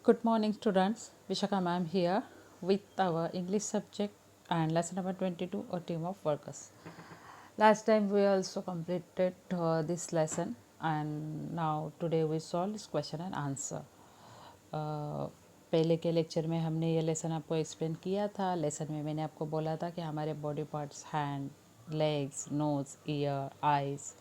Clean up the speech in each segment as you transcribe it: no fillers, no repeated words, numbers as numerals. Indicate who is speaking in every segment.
Speaker 1: Good morning, students. Vishaka ma'am here with our English subject and lesson number 22, a team of workers. Last time we also completed this lesson, and now today we solve this question and answer. पहले के lecture में हमने ये lesson आपको explain किया था. Lesson में मैंने आपको बोला था कि हमारे body parts hand, legs, nose, ear, eyes,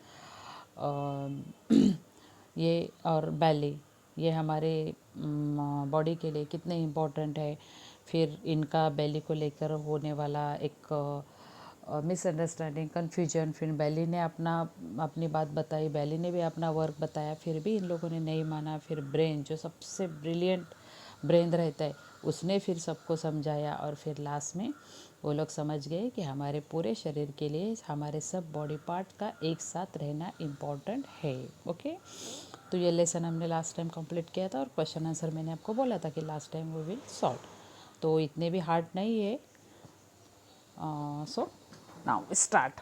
Speaker 1: ये और बैली, ये हमारे बॉडी के लिए कितने इम्पोर्टेंट है. फिर इनका बैली को लेकर होने वाला एक मिसअंडरस्टैंडिंग, कन्फ्यूजन, फिर बैली ने अपनी बात बताई, बैली ने भी अपना वर्क बताया, फिर भी इन लोगों ने नहीं माना. फिर ब्रेन, जो सबसे ब्रिलियंट ब्रेन रहता है, उसने फिर सबको समझाया और फिर लास्ट में वो लोग समझ गए कि हमारे पूरे शरीर के लिए हमारे सब बॉडी पार्ट का एक साथ रहना इम्पॉर्टेंट है. ओके, तो ये लेसन हमने लास्ट टाइम कंप्लीट किया था और क्वेश्चन आंसर मैंने आपको बोला था कि लास्ट टाइम वो विल सॉल्व. तो इतने भी हार्ड नहीं है. So now start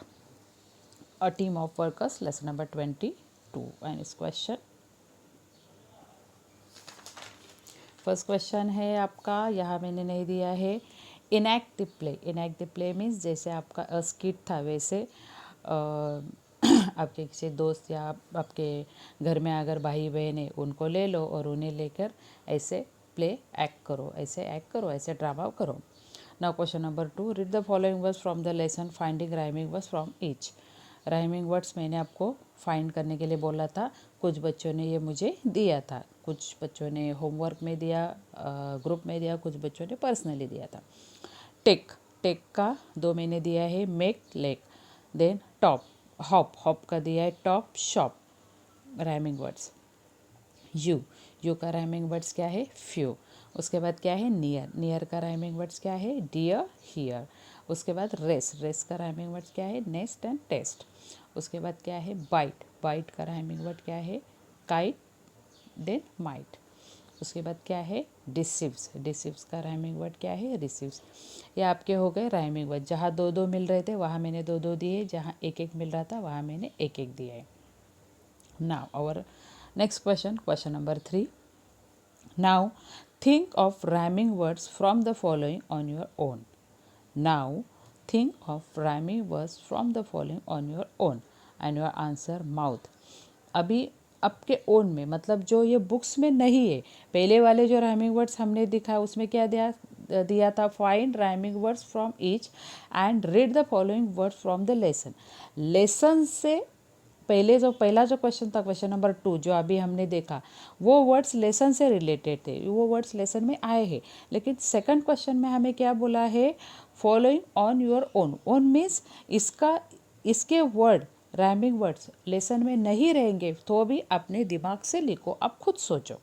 Speaker 1: a team of workers, lesson number 22 and इस क्वेश्चन. फर्स्ट क्वेश्चन है आपका, यहाँ मैंने नहीं दिया है. Enact the play. Enact the play means जैसे आपका स्किट था वैसे आपके किसी दोस्त या आपके घर में अगर भाई बहन है उनको ले लो और उन्हें लेकर ऐसे प्ले एक्ट करो, ऐसे एक्ट करो, ऐसे ड्रामा करो. Now question number 2, read the following words from the lesson, finding rhyming words from each. Rhyming words मैंने आपको फाइंड करने के लिए बोला था. कुछ बच्चों ने ये मुझे दिया था, कुछ बच्चों ने होमवर्क में दिया, ग्रुप में दिया, कुछ बच्चों ने पर्सनली दिया था. टेक, टेक का 2 मैंने दिया है. Make, lake. Then top, hop, hop का दिया है top, shop. Rhyming words. You, you का राइमिंग वर्ड्स क्या है? फ्यू. उसके बाद क्या है? नियर, नियर का राइमिंग वर्ड्स क्या है? Dear, here. उसके बाद रेस, रेस का राइमिंग वर्ड्स क्या है? Nest and test. उसके बाद क्या है? बाइट, बाइट का राइमिंग वर्ड क्या है? Kite, then might. उसके बाद क्या है? डिसीव्स, डिसीव्स का राइमिंग वर्ड क्या है? रिसीव्स. ये आपके हो गए राइमिंग वर्ड. जहाँ 2-2 मिल रहे थे वहाँ मैंने 2-2 दिए, जहाँ 1-1 मिल रहा था वहाँ मैंने 1-1 दिया है. Now our next question, question number 3. Now think of rhyming words from the following on your own. Now think of rhyming words from the following on your own and your answer mouth. अभी आपके own में मतलब जो ये books में नहीं है. पहले वाले जो राइमिंग वर्ड्स हमने दिखा उसमें क्या दिया था? Find rhyming words from each and read the following words from the lesson. Lesson से पहला जो क्वेश्चन था, क्वेश्चन नंबर 2 जो अभी हमने देखा, वो वर्ड्स लेसन से रिलेटेड थे, वो वर्ड्स लेसन में आए हैं. लेकिन सेकंड क्वेश्चन में हमें क्या बोला है? Following on your own. Own means इसके वर्ड, राइमिंग वर्ड्स लेसन में नहीं रहेंगे तो भी अपने दिमाग से लिखो, आप खुद सोचो.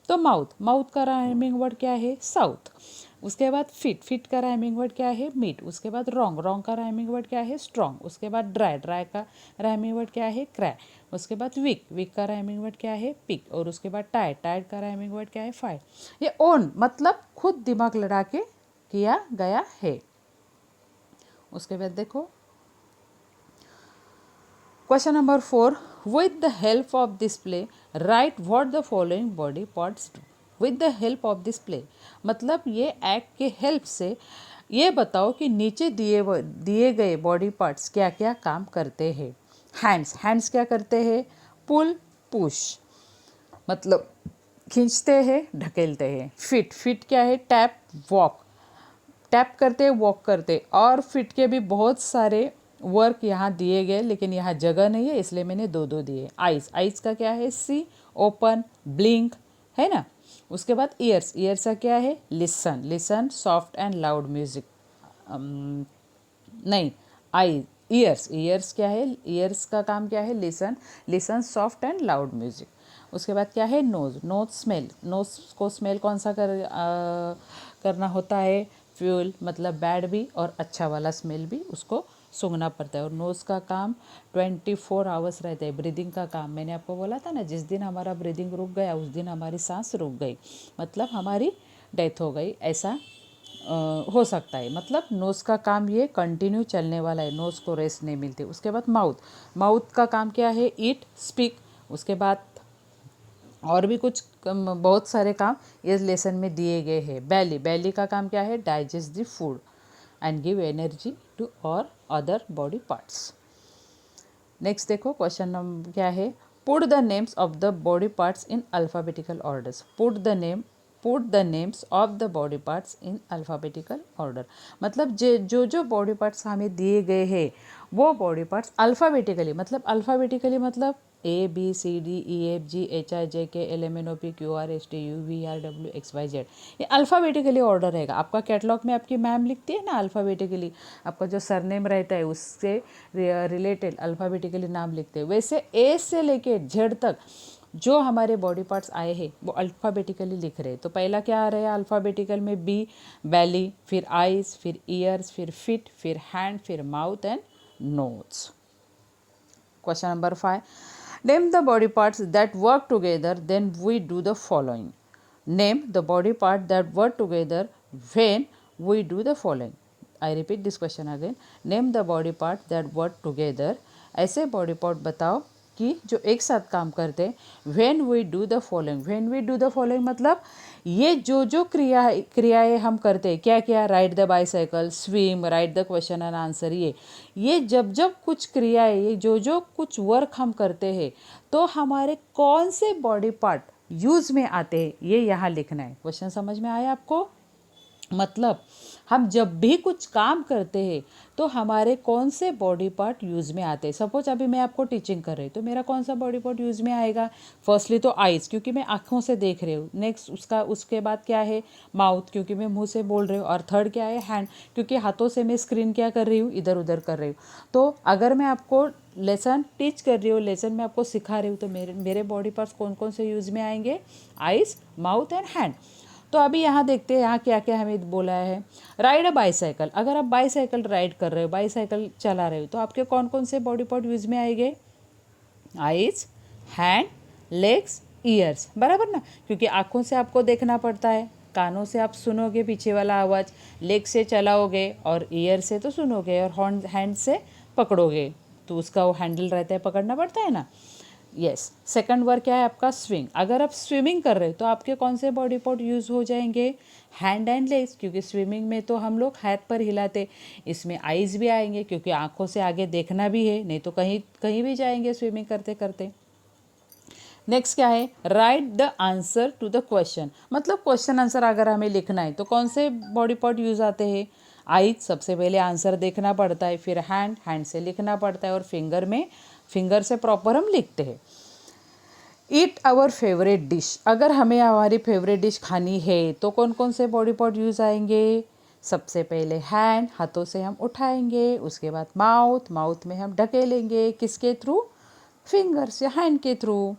Speaker 1: तो माउथ, माउथ का राइमिंग वर्ड क्या है? साउथ. उसके बाद फिट, फिट का राइमिंग वर्ड क्या है? मीट. उसके बाद रॉन्ग, रॉन्ग का राइमिंग वर्ड क्या है? स्ट्रॉन्ग. उसके बाद ड्राई, ड्राई का राइमिंग वर्ड क्या है? क्रैक. उसके बाद वीक, वीक का राइमिंग वर्ड क्या है? पिक. और उसके बाद टायर्ड, टायर्ड का राइमिंग वर्ड क्या है? फाइट. ये ओन मतलब खुद दिमाग लड़ा के किया गया है. उसके बाद देखो question number 4, with the help of this play write what the following body parts do. with the help of this play मतलब ये एक्ट के हेल्प से ये बताओ कि नीचे दिए गए बॉडी पार्ट्स क्या क्या काम करते हैं. हैंड्स, हैंड्स क्या करते हैं? पुल, पुश मतलब खींचते हैं, ढकेलते हैं. फिट, फिट क्या है? टैप, वॉक, टैप करते, वॉक करते. और फिट के भी बहुत सारे वर्क यहाँ दिए गए, लेकिन यहाँ जगह नहीं है इसलिए मैंने 2-2 दिए. आइज़, आइज़ का क्या है? सी, ओपन, ब्लिंक, है ना. उसके बाद ईयर्स, ईयर्स का क्या है? Listen, listen soft and loud music. नहीं, आई, ईयर्स, ईयर्स क्या है? ईयर्स का काम क्या है? Listen, listen soft and loud music. उसके बाद क्या है? नोज, नोज स्मेल, नोज को स्मेल कौन सा करना होता है? फ्यूल मतलब बैड भी और अच्छा वाला स्मेल भी उसको सूंघना पड़ता है. और नोज़ का काम 24 आवर्स रहता है. ब्रीदिंग का काम मैंने आपको बोला था ना, जिस दिन हमारा ब्रीदिंग रुक गया उस दिन हमारी सांस रुक गई, मतलब हमारी डेथ हो गई, ऐसा हो सकता है. मतलब नोज़ का काम ये कंटिन्यू चलने वाला है, नोज़ को रेस्ट नहीं मिलती. उसके बाद माउथ, माउथ का काम क्या है? ईट, स्पीक. उसके बाद और भी कुछ बहुत सारे काम इस लेसन में दिए गए हैं। बैली, बैली का काम क्या है? Digest the food and give energy to और अदर बॉडी पार्ट्स। नेक्स्ट देखो क्वेश्चन नंबर क्या है? Put the names of the body parts in alphabetical orders. Put the names of the body parts in alphabetical order. मतलब जो जो body parts हमें दिए गए हैं वो बॉडी पार्ट्स अल्फ़ाबेटिकली, मतलब A B C D E F G H I J K L M N O P Q R S T U V R W X Y Z, ये alphabetically order रहेगा। आपका catalogue में आपकी ma'am लिखती है ना alphabetically, आपका जो सरनेम रहता है उससे रिलेटेड अल्फ़ाबेटिकली नाम लिखते हैं, वैसे ए से लेके जेड तक जो हमारे बॉडी पार्ट्स आए हैं वो अल्फ़ाबेटिकली लिख रहे हैं। तो पहला क्या आ रहा है अल्फ़ाबेटिकल में? बी, बैली, फिर आइज़, फिर ईयर्स, फिर फिट, फिर हैंड, फिर mouth and nose. Question number 5, name the body parts that work together then we do the following. Name the body part that work together when we do the following. I repeat this question again. Name the body part that work together, ऐसे body part बताओ कि जो एक साथ काम करते हैं। When we do the following, when we do the following मतलब ये जो जो क्रियाएं हम करते हैं, क्या क्या? Ride the bicycle, swim, right the question and answer, ये जब जब कुछ क्रियाएं, ये जो जो कुछ वर्क हम करते हैं तो हमारे कौन से बॉडी पार्ट यूज में आते हैं ये यहाँ लिखना है। क्वेश्चन समझ में आया आपको? मतलब हम जब भी कुछ काम करते हैं तो हमारे कौन से बॉडी पार्ट यूज़ में आते हैं। सपोज अभी मैं आपको टीचिंग कर रही हूँ तो मेरा कौन सा बॉडी पार्ट यूज़ में आएगा? फर्स्टली तो आइज़, क्योंकि मैं आँखों से देख रही हूँ। नेक्स्ट उसके बाद क्या है? माउथ, क्योंकि मैं मुंह से बोल रही हूँ। और थर्ड क्या है? हैंड, क्योंकि हाथों से मैं स्क्रीन क्या कर रही हूँ? इधर उधर कर रही हूँ। तो अगर मैं आपको लेसन टीच कर रही हूँ, लेसन में आपको सिखा रही हूँ, तो मेरे बॉडी पार्ट्स कौन कौन से यूज़ में आएंगे? Eyes, mouth and hand. तो अभी यहाँ देखते हैं यहाँ क्या क्या हमें बोला है। राइड अ बाईसाइकिल, अगर आप बाईसाइकिल राइड कर रहे हो, बाईसाइकिल चला रहे हो, तो आपके कौन कौन से बॉडी पार्ट यूज में आएंगे? आइज, हैंड, लेग्स, ईयर्स, बराबर ना? क्योंकि आँखों से आपको देखना पड़ता है, कानों से आप सुनोगे पीछे वाला आवाज़, लेग से चलाओगे और ईयर से तो सुनोगे, और हैंड से पकड़ोगे, तो उसका वो हैंडल रहता है, पकड़ना पड़ता है ना। यस। सेकंड वर्ड क्या है आपका? स्विंग। अगर आप स्विमिंग कर रहे हो तो आपके कौन से बॉडी पार्ट यूज़ हो जाएंगे? हैंड एंड लेग्स, क्योंकि स्विमिंग में तो हम लोग हाथ पर हिलाते। इसमें आइज़ भी आएंगे क्योंकि आंखों से आगे देखना भी है, नहीं तो कहीं कहीं भी जाएंगे स्विमिंग करते करते। नेक्स्ट क्या है? Write the answer to the question, मतलब क्वेश्चन आंसर अगर हमें लिखना है तो कौन से बॉडी पार्ट यूज आते हैं? आइज, सबसे पहले आंसर देखना पड़ता है, फिर हैंड, हैंड से लिखना पड़ता है, और फिंगर से प्रॉपर हम लिखते हैं। ईट आवर फेवरेट डिश, अगर हमें हमारी फेवरेट डिश खानी है तो कौन कौन से बॉडी पार्ट यूज आएंगे? सबसे पहले हैंड, हाथों से हम उठाएंगे, उसके बाद माउथ, माउथ में हम ढकेलेंगे, किसके थ्रू? फिंगर्स या हैंड के थ्रू।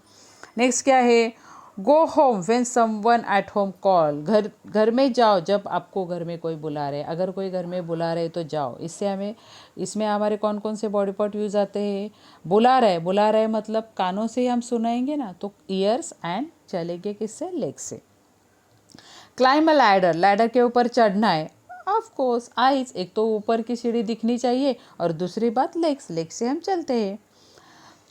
Speaker 1: नेक्स्ट क्या है? Go home when someone at home call, घर में जाओ जब आपको घर में कोई बुला रहे, अगर कोई घर में बुला रहे तो जाओ। इसमें हमारे कौन कौन से बॉडी पार्ट यूज आते हैं? बुला रहे मतलब कानों से ही हम सुनाएंगे ना, तो ईयर्स, एंड चलेंगे किससे? लेग से। क्लाइम अ लैडर, लैडर के ऊपर चढ़ना है, ऑफ कोर्स आइज, एक तो ऊपर की सीढ़ी दिखनी चाहिए और दूसरी बात लेग्स, लेग से हम चलते हैं।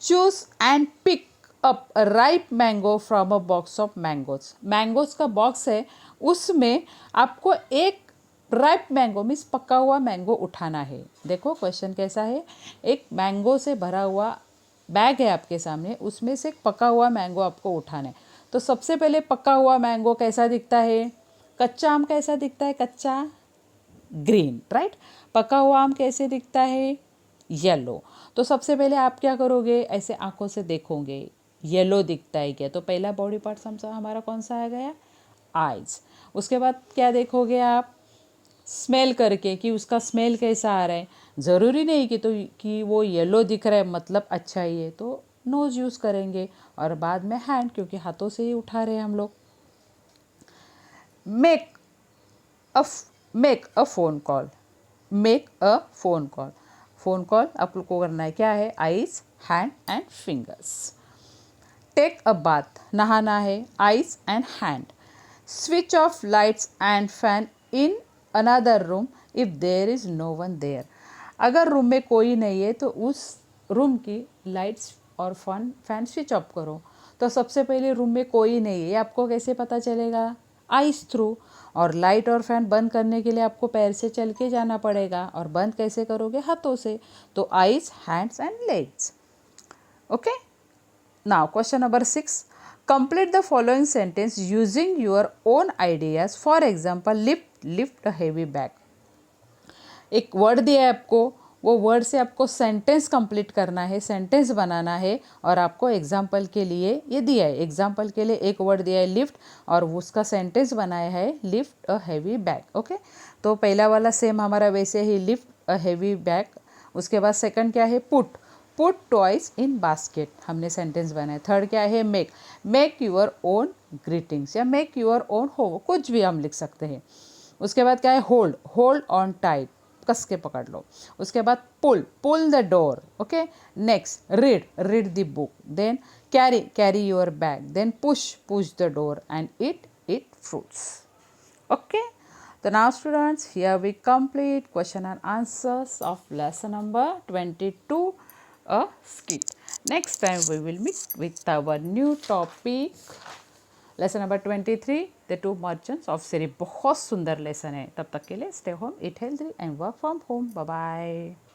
Speaker 1: Choose and pick up a ripe mango from a box of mangoes, mangoes का बॉक्स है, उसमें आपको एक राइप मैंगो मीन्स पका हुआ मैंगो उठाना है। देखो क्वेश्चन कैसा है? एक मैंगो से भरा हुआ बैग है आपके सामने, उसमें से एक पका हुआ मैंगो आपको उठाना है। तो सबसे पहले पका हुआ मैंगो कैसा दिखता है? कच्चा आम कैसा दिखता है? कच्चा ग्रीन, राइट। पका हुआ आम कैसे दिखता है? येलो। तो सबसे पहले आप क्या करोगे? ऐसे आंखों से देखोगे, येलो दिखता है क्या? तो पहला बॉडी पार्ट हमारा कौन सा आ गया? आइज। उसके बाद क्या देखोगे आप? स्मेल करके कि उसका स्मेल कैसा आ रहा है। ज़रूरी नहीं कि वो येलो दिख रहा है मतलब अच्छा ही है, तो नोज यूज़ करेंगे, और बाद में हैंड, क्योंकि हाथों से ही उठा रहे हैं हम लोग। Make a phone call, make a phone call, phone call आपको करना है, क्या है? Eyes, hand and fingers. Take a bath, नहाना है, eyes and hand. Switch off lights and fan in another room if there is no one there, अगर room में कोई नहीं है तो उस रूम की लाइट्स और फैन स्विच ऑफ करो। तो सबसे पहले रूम में कोई नहीं है, ये आपको कैसे पता चलेगा? Eyes through. और लाइट और फैन बंद करने के लिए आपको पैर से चल के जाना पड़ेगा, और बंद कैसे करोगे? हाथों से। तो eyes, hands and legs. Okay, now question number 6, complete the following sentence using your own ideas. For example, lift a heavy bag. एक वर्ड दिया है आपको, वो वर्ड से आपको सेंटेंस कंप्लीट करना है, सेंटेंस बनाना है, और आपको एग्जाम्पल के लिए ये दिया है, एग्जाम्पल के लिए एक वर्ड दिया है लिफ्ट, और उसका सेंटेंस बनाया है lift a heavy bag. Okay, तो पहला वाला सेम हमारा वैसे ही, लिफ्ट अ हैवी बैग। उसके बाद सेकंड क्या है? पुट टॉयज इन बास्केट, हमने सेंटेंस बनाया। थर्ड क्या है? मेक योर ओन ग्रीटिंग्स, या मेक योर ओन हो, कुछ भी हम लिख सकते हैं। उसके बाद क्या है? होल्ड ऑन टाइट, कस के पकड़ लो। उसके बाद pull the door. Okay, next read the book. Then carry your bag. Then push the door and eat fruits. Okay, so now students, here we complete question and answers of lesson number 22, a skit. Next time we will meet with our new topic, lesson number 23, the two merchants of Siri. बहुत सुंदर lesson है। तब तक के लिए stay home, eat healthy and work from home. Bye bye.